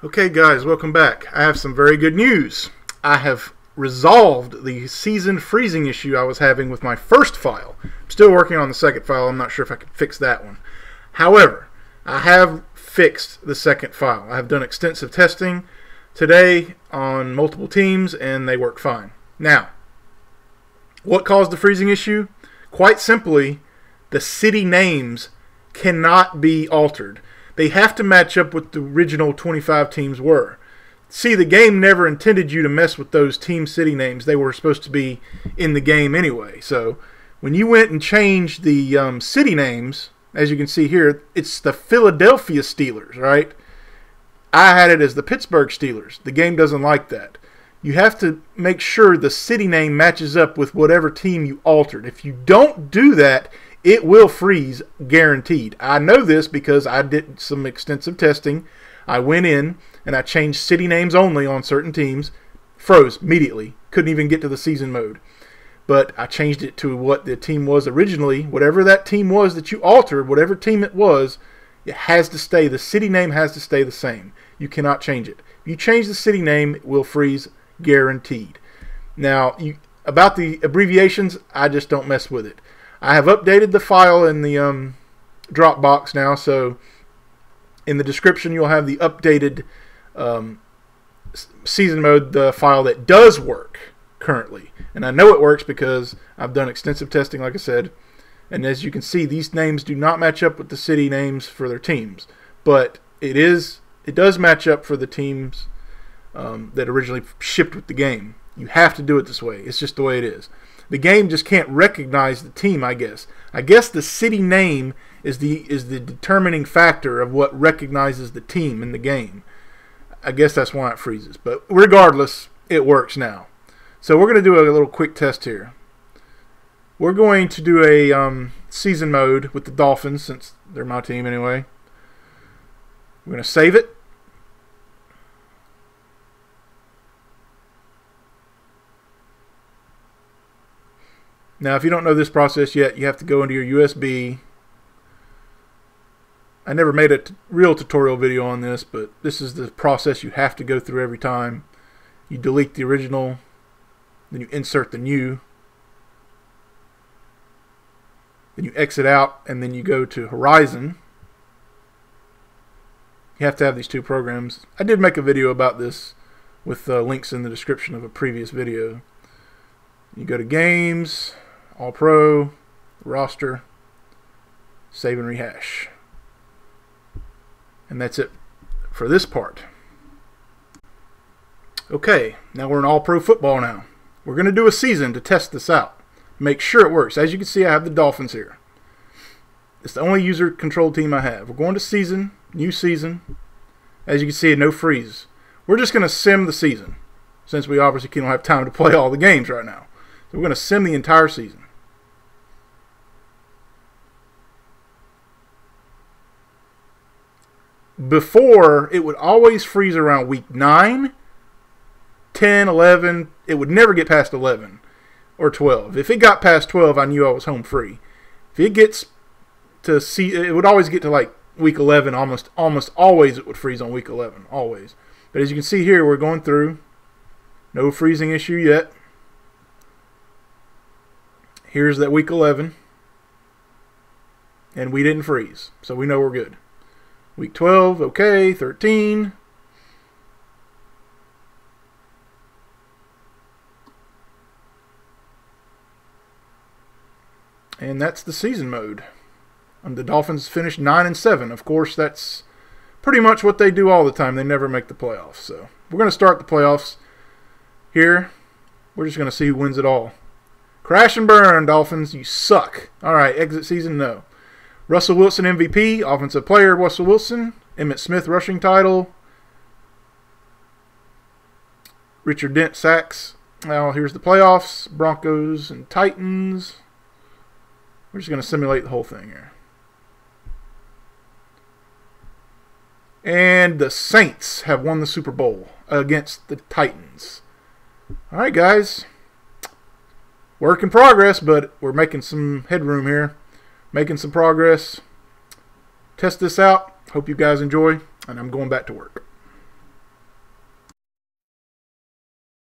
Okay guys, welcome back. I have some very good news. I have resolved the season freezing issue I was having with my first file. I'm still working on the second file. I'm not sure if I can fix that one. However, I have fixed the second file. I have done extensive testing today on multiple teams and they work fine. Now, what caused the freezing issue? Quite simply, the city names cannot be altered. They have to match up what the original 25 teams were. See, the game never intended you to mess with those team city names. They were supposed to be in the game anyway. So when you went and changed the city names, as you can see here, it's the Philadelphia Steelers, right? I had it as the Pittsburgh Steelers. The game doesn't like that. You have to make sure the city name matches up with whatever team you altered. If you don't do that, it will freeze, guaranteed. I know this because I did some extensive testing. I went in and I changed city names only on certain teams. Froze immediately. Couldn't even get to the season mode. But I changed it to what the team was originally. Whatever that team was that you altered, whatever team it was, it has to stay. The city name has to stay the same. You cannot change it. If you change the city name, it will freeze, guaranteed. Now, about the abbreviations, I just don't mess with it. I have updated the file in the Dropbox now, so in the description you'll have the updated season mode, the file that does work currently. And I know it works because I've done extensive testing, like I said. And as you can see, these names do not match up with the city names for their teams. But it does match up for the teams that originally shipped with the game. You have to do it this way. It's just the way it is. The game just can't recognize the team, I guess. I guess the city name is the determining factor of what recognizes the team in the game. I guess that's why it freezes. But regardless, it works now. So we're going to do a little quick test here. We're going to do a season mode with the Dolphins, since they're my team anyway. We're going to save it. Now, if you don't know this process yet, you have to go into your USB. I never made a real tutorial video on this, but this is the process you have to go through every time. You delete the original, then you insert the new, then you exit out, and then you go to Horizon. You have to have these two programs. I did make a video about this with links in the description of a previous video. You go to Games, All Pro, Roster, Save and Rehash. And that's it for this part. Okay, now we're in All Pro Football now. We're going to do a season to test this out. Make sure it works. As you can see, I have the Dolphins here. It's the only user-controlled team I have. We're going to season, new season. As you can see, no freeze. We're just going to sim the season, since we obviously don't have time to play all the games right now. So we're going to sim the entire season. Before, it would always freeze around week 9, 10, 11. It would never get past 11 or 12. If it got past 12, I knew I was home free. If it gets to it would always get to like week 11. Almost always it would freeze on week 11. Always. But as you can see here, we're going through. No freezing issue yet. Here's that week 11. And we didn't freeze. So we know we're good. Week 12, okay. 13. And that's the season mode. And the Dolphins finished 9-7. Of course, that's pretty much what they do all the time. They never make the playoffs. So we're going to start the playoffs here. We're just going to see who wins it all. Crash and burn, Dolphins. You suck. All right, exit season, no. Russell Wilson MVP, offensive player Russell Wilson. Emmitt Smith rushing title. Richard Dent sacks. Now here's the playoffs. Broncos and Titans. We're just going to simulate the whole thing here. And the Saints have won the Super Bowl against the Titans. All right, guys. Work in progress, but we're making some headroom here. Making some progress. Test this out. Hope you guys enjoy, and I'm going back to work.